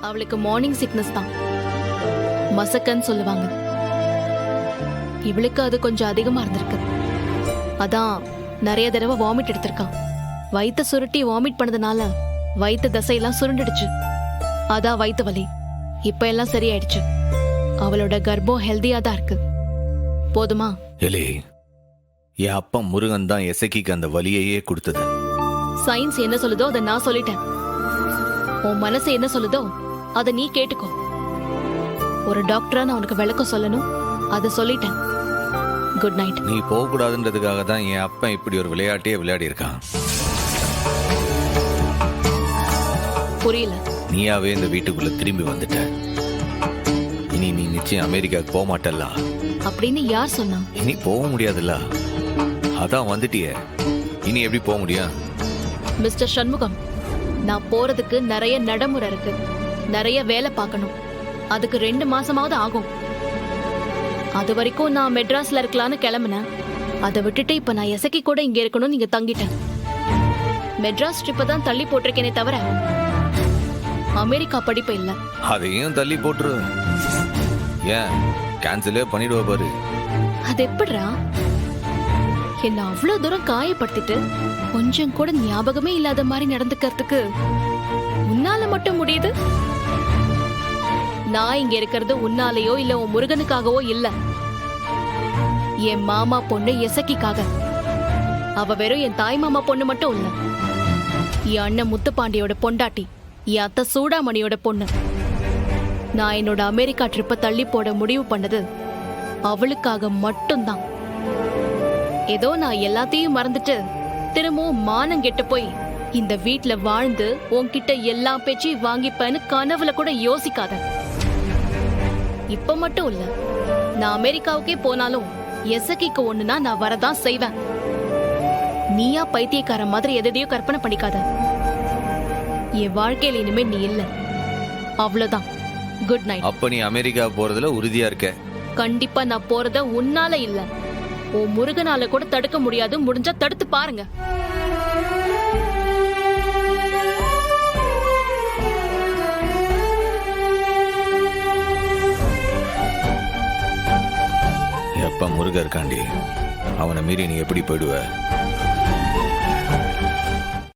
அவளுக்கு morning sickness தான், மசக்கன்னு சொல்லுவாங்க. இவளுக்கு அது கொஞ்சம் அதிகமா இருந்திருக்கு. அதான் நிறைய தடவை வாமிட் எடுத்திருக்கான். வயித்த சுருட்டி வாமிட் பண்ணதுனால வயிற்று தசையெல்லாம் சுருண்டுடுச்சு. அதான் வயிற்று வலி. இப்ப எல்லாம் சரியாயிடுச்சு. அவளோட கர்ப்பம் ஹெல்தியா தான் இருக்கு. போதுமா? எலே, என் அப்பா முருகன் தான் எசக்கிக்கு அந்த வலியையே கொடுத்தது. சயின்ஸ் என்ன சொல்லுதோ அதை நான் சொல்லிட்டேன். உன் மனசு என்ன சொல்லுதோ அதை நீ கேட்டுக்கோ. ஒரு டாக்டரா நான் உனக்கு விளக்கம் சொல்லணும், அதை சொல்லிட்டேன். Good night. நீ போகக்கூடாதுன்றதுக்காக தான் என் அப்பா இப்படி ஒரு விளையாட்டையே விளையாடி இருக்கான். புரியல. நீயாவே இந்த வீட்டுக்குள்ள திரும்பி வந்துட்ட. இனி நீ நிச்சயம் அமெரிக்காவுக்கு போக மாட்டல்ல. அப்படின்னு யார் சொன்னா? இனி போக முடியாதுல்ல. அதான் வந்துட்டியே, இனி எப்படி போக முடியும்? மிஸ்டர் சண்முகம், நான் போறதுக்கு நிறைய நடைமுறை இருக்கு, நிறைய வேலை பார்க்கணும். அதுக்கு 2 மாசமாவது ஆகும். அது வரைக்கும் நான் மெட்ராஸ்ல இருக்கலான்னு கிளம்புனேன். அதை விட்டுட்டு இப்ப நான் எசக்கி கூட இங்க இருக்கணும் நீங்க தங்கிட்டேன். மெட்ராஸ் ட்ரிப்பை தான் தள்ளி போட்டிருக்கேனே தவிர அமெரிக்கா படிப்பு இல்ல. அதையும் தள்ளி போட்டுரு. ஏன் கேன்சலே பண்ணிடுவ பாரு. அது எப்படிரா? என்ன அவ்வளவு தூரம் காயப்படுத்திட்டு கொஞ்சம் கூட ஞாபகமே இல்லாத மாதிரி நடந்துக்கிறதுக்கு உன்னால மட்டும் முடியுது? நான் இங்க இருக்கிறது உன்னாலேயோ இல்ல உன் முருகனுக்காகவோ இல்ல, என் மாமா பொண்ணு எசக்கிக்காக. அவ வெறும் என் தாய் மாமா பொண்ணு மட்டும் இல்ல, என் அண்ணன் முத்துப்பாண்டியோட பொண்டாட்டி, என் அத்தை சூடாமணியோட பொண்ணு. நான் என்னோட அமெரிக்கா ட்ரிப்பை தள்ளி போட முடிவு பண்ணது அவளுக்காக மட்டும்தான். ஏதோ நான் எல்லாத்தையும் மறந்துட்டு திரும்பவும் மானம் கெட்டு போய் இந்த வீட்ல வாழ்ந்து உன்கிட்ட எல்லா பேச்சையும் வாங்கிப்பேன்னு கனவுல கூட யோசிக்காத. இப்ப மட்டும் இல்ல, நான் அமெரிக்காவுக்கே போனாலும் எசக்கிக்கு ஒண்ணுனா நான் வரதான் செய்வேன். நீயா பைத்தியக்கார மாதிரி எதையோ கற்பனை பண்ணிக்காத. என் வாழ்க்கையில இனிமே நீ இல்ல, அவ்வளவுதான். Good night. அப்ப நீ அமெரிக்கா போறதுல உறுதியா இருக்க? கண்டிப்பா நான் போறத உன்னால இல்ல, உன் முருகனால கூட தடுக்க முடியாது. முடிஞ்சா தடுத்து பாருங்க. எப்ப முருகன் இருக்காண்டி, அவனை மீறி நீ எப்படி போயிடுவ?